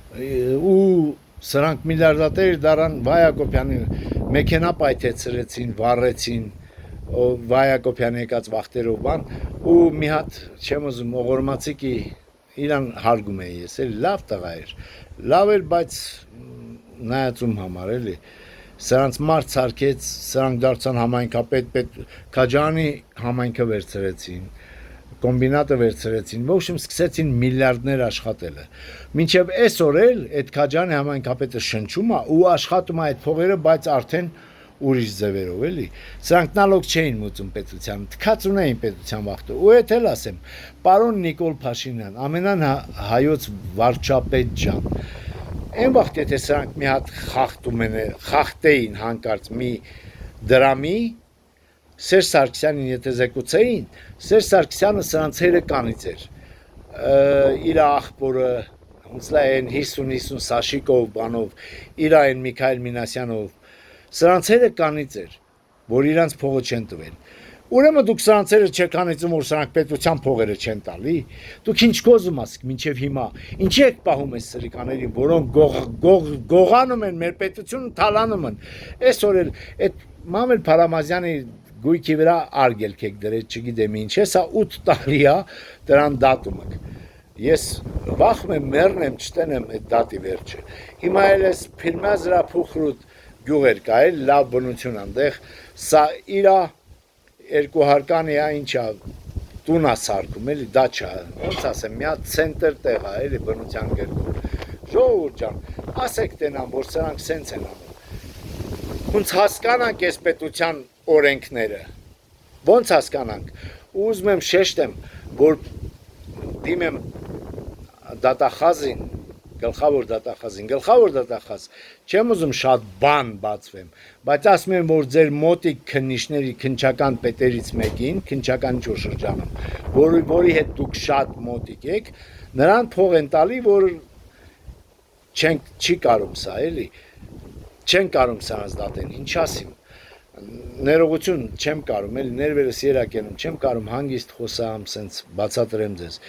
ու սրանք միլիարդատեր դարան Վայ Հակոբյանի մեքենա պայթեցրեցին, վառեցին, Վայ Հակոբյանի եկած վախտերով բան ու մի հատ չեմ ուզում ողորմածիկի իրան հարգում էի ես, էլի լավ տղա էր, լավ էր, բայց նայածում համար էլի սրանց մարդ սարքեց, սրանք դարձան համայնքապետ, Քաջարյանի համայնքը վերցրեցին, կոմբինատը վերցրեցին, ոչ իմ սկսեցին միլիարդներ աշխատելը։ Մինչև այսօր էլ այդ Քաջարյանի համայնքապետը շնչում է ու աշխատում է այդ փողերը, բայց արդեն ուրիշ ձևերով էլի։ Սրանք նալոգ չէին մուծում պետության, թքած ունեին պետության վախտը։ Ու այդ էլ ասեմ, պարոն Նիկոլ Փաշինյան, ամենան հայոց վարչապետ ջան, այն վաղտ եթե սրանք մի հատ խախտեին հանկարծ մի դրամի, Սերժ Սարգսյանին եթե զեկուցեին, Սերժ Սարգսյանը սրանց հերը կանից էր, իր աղբորը, ոնց լա այն 50-50 Սաշիկով բանով, իր այն Միքայել Մինասյանով, սրանց հերը կանից էր, որ իրանց փողը չեն տվել։ Ուրեմն դուք սրանց հերը չեք անեցում, որ սրանք պետության փողերը չեն տալի, դուք ինչ գոզում ասիք մինչև հիմա, ինչի եք պահում այս սրիկաներին, որոնք գողանում են մեր պետությունը, թալանում են, այսօր էլ այդ Մամել Փարամազյանի գույքի վրա արգելք եք դրել, չգիտեմ ինչ է, սա 8 տարի է դրան դատումը։ Ես վախում եմ մեռնեմ, չտենեմ այդ դատի վերջը։ Հիմա էլ էս Փիրմազրա փուխրուտ գյուղ էր կա, լավ բնություն այնտեղ, սա իրա երկու հարկանի է, ինչա տուն է սարքում, էլի դա չէ, ոնց ասեմ, մի հատ ցենտր տեղ է, էլի բնության գրքում։ Ժողովուրդ ջան, ասեք տենան, որ սրանք սենց են անում։ Ոնց հասկանանք այս պետության օրենքները, ոնց հասկանանք, ու ուզում եմ շեշտեմ, որ դիմեմ դատախազին, գլխավոր դատախազ, չեմ ուզում շատ բան բացվեմ, բայց ասում եմ, որ ձեր մոտիկ քննիչների քննչական պետերից մեկին, քննչական ինչ-որ շրջանում, որի հետ դուք շատ մոտիկ եք, նրան փող են տալի, որ չի կարում սա, էլի, չեն կարում սրանց դատեն, ինչ ասիմ, ներողություն չեմ կարում, էլի ներվերս երակ ենում, չեմ կարում հանգիստ խոսամ, սենց բացատրեմ ձեզ,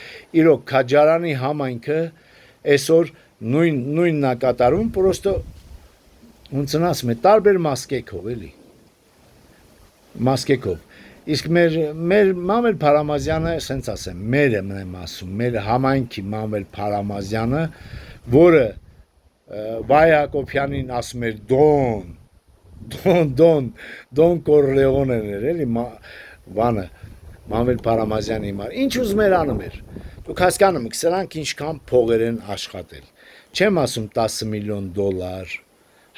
իրոք Քաջարյանի համայնքը այսօր նույնն է կատարում, պրոստը ոնց ասում է, տարբեր մասկեքով, էլի, մասկեքով, իսկ մեր Մամել Փարամազյանը, սենց ասեմ, մերը եմ ասում, մեր համայնքի Մամել Փարամազյանը, որը Վայ Հակոբյանին ասում էր Դոն Կորլեոնեն էր, էլի, բանը, Մամել Փարամազյանի համար, ինչ ուզում էր անում էր, դուք հասկանում եք, սրանք ինչքան փողեր են աշխատել, չեմ ասում 10 միլիոն դոլար,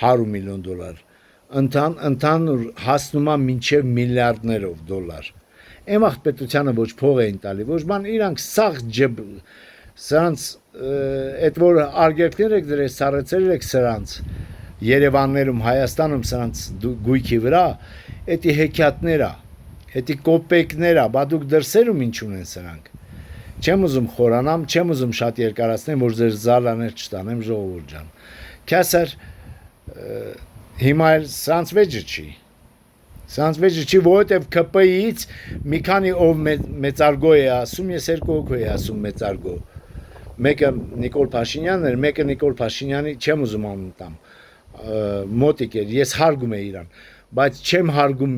100 միլիոն դոլար, ընդհանուր հասնում է մինչև միլիարդներով դոլար, այն վաղտ պետությանը ոչ փող էին տալի, ոչ բան իրանք սաղ ջեբ, սրանց, այդ որ արգելքներ եք դրել, սառեցել եք սրանց, Երևաններում, Հայաստանում սրանց գույքի վրա, էդի հեքիաթները, էդի կոպեկները, բա դուք դրսերում ինչ ունեն սրանք, չեմ ուզում խորանամ, չեմ ուզում շատ երկարացնեմ, որ ձեր զալաներ չտանեմ ժողովուրդ ջան, քասար հիմա էլ սրանց վեճը չի, որովհետև ԿՊԻ-ից մի քանի ով մեծարգո է ասում, ես երկու հոգու է ասում մեծարգո, մեկը Նիկոլ Փաշինյանն էր, մեկը Նիկոլ Փաշինյանի չեմ ուզում անուն տամ, մոտիկ էր, ես հարգում եմ իրան, բայց չեմ հարգում,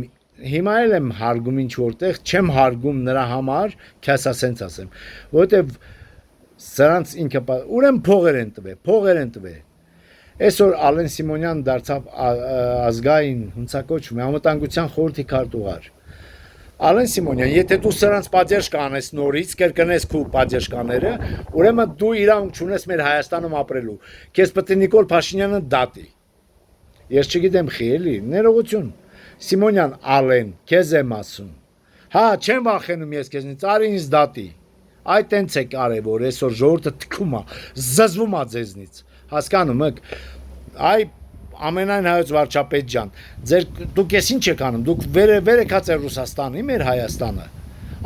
հիմա էլ եմ հարգում ինչ որտեղ, չեմ հարգում նրա համար, քյասա սենց ասեմ, որովհետև սրանց ինքը, ուրեմն փողեր են տվել, այսօր Ալեն Սիմոնյան դարձավ ազգային, հունցա կոչվում է, անվտանգության խորհրդի քարտուղար, Ալեն Սիմոնյան, եթե դու սրանց պատժ կանես նորից, կրկնես քո պատժկաները, ուրեմն դու իրավունք չունես մեր Հայաստանում ապրելու, քեզ պետք է Նիկոլ Փաշինյանը դատի, ես չգիտեմ խի էլի, ներողություն, Սիմոնյան Ալեն, քեզ եմ ասում, հա, չեմ վախենում ես քեզնից, արի ինձ դատի, այդ տենց է կարևոր, այսօր ժողովուրդը թքում է, զզվում է ձեզնից, հասկանում եք, այ ամենայն հայոց վարչապետ ջան, դուք ես ինչ եք անում, դուք վերեկած է Ռուսաստանի, մեր Հայաստանը,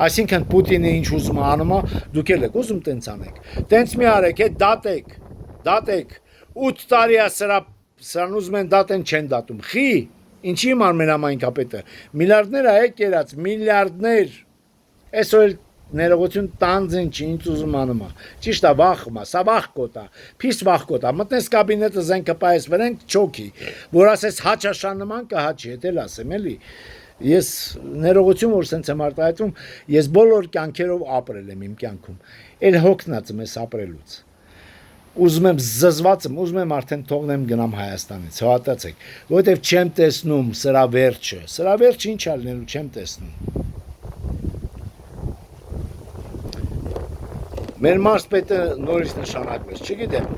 այսինքն Պուտինը ինչ ուզում է անում է, դուք էլ եք ուզում տենց անեք, տենց մի արեք, դատեք, 8 տարի է սրան ուզում են դատեն, չեն դատում, խի, ինչի համար մեր համայնքապետը, միլիարդներ է կերած, միլիարդներ, այսօր էլ ներողություն տանձին չի ինձ ուզում անում է ճիշտ է վախում է սա վախ կոտ է փիստ վախ կոտ է մտնես կաբինետը զենքը պայես վրենք չոքի որ ասես հաչաշան նման կհաչի հետ էլ ասեմ էլի ես ներողություն որ սենց եմ արտահայտում ես բոլոր կյանքերով ապրել եմ իմ կյանքում էլ հոգնածում ես ապրելուց ուզում եմ զզված եմ ուզում եմ արդեն թողնեմ գնամ Հայաստանից հավատացեք որովհետև չեմ տեսնում սրա վերջը ինչ ա լինելու չեմ տեսնում մեր մարզպետը նորից նշանակվեց չգիտեմ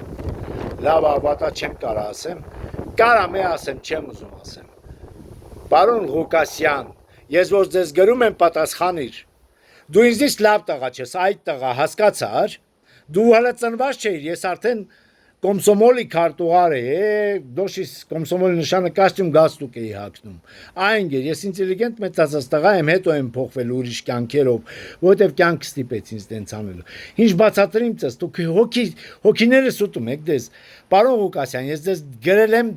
լավ ավատա չեմ կարա ասեմ կարամ է ասեմ չեմ ուզում ասեմ Պարոն Ղուկասյան ես որ ձեզ գրում եմ պատասխանիր դու ինձից լավ տղա չես այդ տղա հասկացար դու հələ ծնված չէիր ես արդեն կոմսոմոլի քարտուղար էի դոշիս կոմսոմոլի նշանը կոստյում գաստուկ էի հագնում այն ես ինտելիգենտ մեծացած տղա եմ հետո եմ փոխվել ուրիշ կյանքերով որովհետև կյանք ստիպեց ինձ տենց անելու ինչ բացատրեմ ցես դուք հոգիներս ուտում եք դες պարոն Ղուկասյան ես ձեզ գրել եմ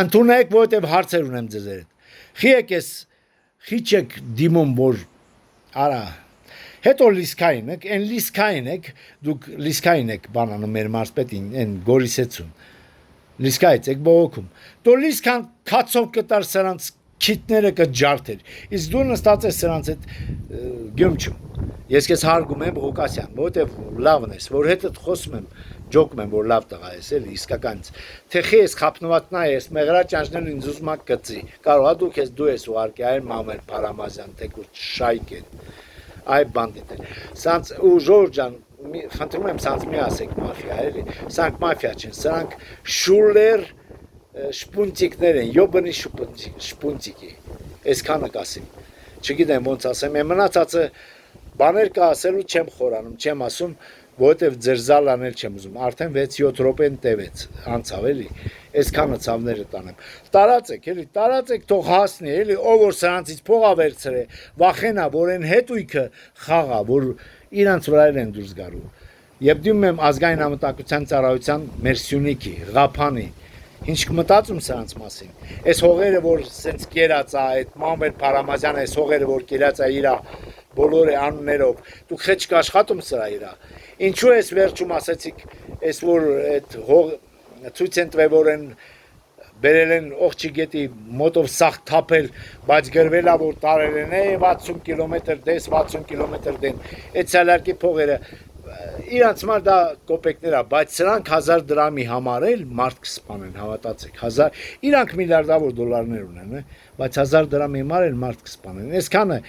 ընդունեք որովհետև հարցեր ունեմ ձեզ հետ խի չեք դիմում որ արա հետո լիսկային եք, այն լիսկային եք, դուք լիսկային եք բանանում մեր մարզպետին, այն գորիսեցուն, լիսկայից եք բողոքում, դու լիսկան կացով կտար սրանց քիթները կջարդեր, իսկ դու նստած ես սրանց հետ գյումչում, ես կեզ հարգում եմ Ղուկասյան, որովհետև լավն ես, որ հետդ խոսում եմ, ջոկում եմ, որ լավ տղա ես, էլի, իսկականից, թեխի ես խապնվածնա ես, մեղրա ճանչնել ինձ ուզում ակ կծի, կարող դու ես ուղարկի, այր մամեր Փարամազյան, թեկուր շայք են Այ բանդիտներ, սանց ու ժոր ջան, խնդրում եմ սանց մի ասեք մաֆիա, էլի, սրանք մաֆիա չեն, սրանք շուլեր շպունտիկներ են, յոբնի շպունտիկի, այսքանը կասեմ, չգիտեմ ոնց ասեմ, մնացածը բաներ կա ասելու չեմ խորանում, չեմ ասում, որովհետև ձեր զալ անել չեմ ուզում, արդեն 6-7 րոպեն տևեց, անցավ էլի, այսքանը ցավները տանեմ, տարածեք էլի, տարածեք թող հասնի էլի, ով որ սրանցից փողա վերցրե, վախենա, որ այն հետույքը խաղա, որ իրանց վրա են դուրս գալու, եւ դիմում եմ ազգային անվտանգության ծառայության մեր Սյունիքի, Ղափանի, ինչ կմտածում սրանց մասին, այս հողերը որ սենց կերած է, այդ Մամեր Փարամազյանը այս հողերը որ կերած է իրա բոլոր անուններով, դուք խեչ կաշխատում սրա իրա, ինչու ես վերջում ասեցիք, այս որ այդ հող ցույց են տվել որ են բերել են օղջի գետի մոտով սախ թափել, բայց գրվել է որ տարել են 60 կիլոմետր դես, 60 կիլոմետր դեն, այդ սալարկի փողերը իրանց մար դա կոպեկներ է, բայց սրանք 1000 դրամի համար էլ մարդ կսպանեն, հավատացեք, իրանք միլիարդավոր դոլարներ ունեն, բայց 1000 դրամի համար էլ մարդ կսպանեն, այսքանը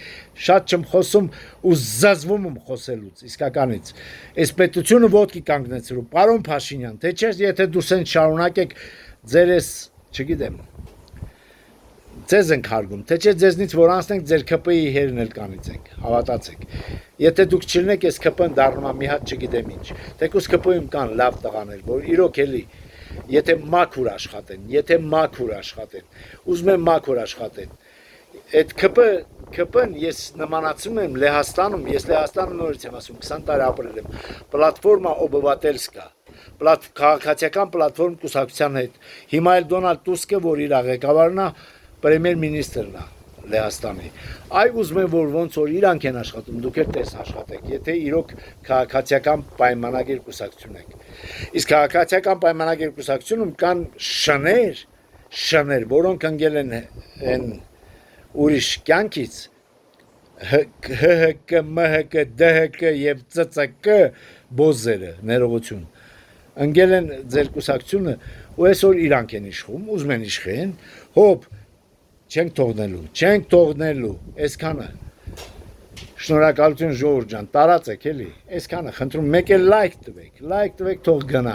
շատ չեմ խոսում ու զզվում եմ խոսելուց, իսկականից, այս պետությունը ոտքի կանգնեցրու, պարոն Փաշինյան, թե չէ, եթե դուք են շարունակեք ձեր ես, չգիտեմ, ձեզ ենք հարգում, թե չէ ձեզնից որ անցնենք ձեր ԿՊ-ի հերն էլ կանիցենք, հավատացեք, եթե դուք չլինեք ես ԿՊ-ն դառնում է մի հատ չգիտեմ ինչ, թեկուզ ԿՊ-ում կան լավ տղաներ, որ իրոք էլի, եթե մաքուր աշխատեն, ուզում եմ մաքուր աշխատեն, այդ ԿՊ-ն ես նմանացում եմ Լեհաստանում, ես Լեհաստանը նորից եմ ասում, 20 տարի ապրել եմ, պլատֆորմա օբովատելսկա, քաղաքացիական պլատֆորմ կուսակցության հետ, հիմա էլ Դոնալդ Տուսկը, որ իր ղեկավարն է, պրեմիեր-մինիստրն է Լեհաստանի, այ ուզում եմ որ ոնց որ իրանք են աշխատում, դուք էլ տես աշխատեք, եթե իրոք քաղաքացիական պայմանագիր կուսակցություն եք, իսկ քաղաքացիական պայմանագիր կուսակցությունում կան շներ, որոնք ընկել են ուրիշ կյանքից, ՀՀԿ, ՄՀԿ, ԴՀԿ և ԾԾԿ բոզերը, ներողություն, ընկել են ձեր կուսակցությունը ու այսօր իրանք են իշխում, ուզում են իշխեն, հոպ, չենք թողնելու, այսքանը, շնորհակալություն ժողովուրդ ջան, տարածեք էլի, այսքանը, խնդրում, մեկ էլ լայք տվեք, թող գնա։